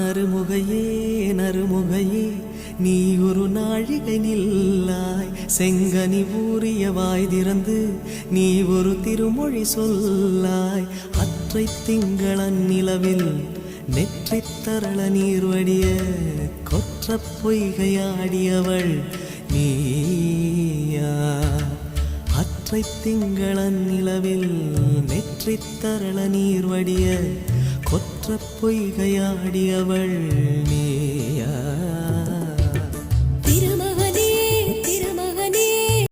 நறுமுகையே நறுமுகையே நீ ஒரு நாழிகை நில்லாய் செங்கனி ஊறிய வாய் திறந்து நீ ஒரு திருமொழி சொல்லாய் அற்றை திங்களன் நிலவில் நெற்றித் தரள நீர் வடிய கொற்ற பொய்கையாடியவள் நீயா அற்றை திங்களன் நிலவில் நெற்றித் தரள நீர் வடிய கொற்ற பொய்கையாடியவள் நீ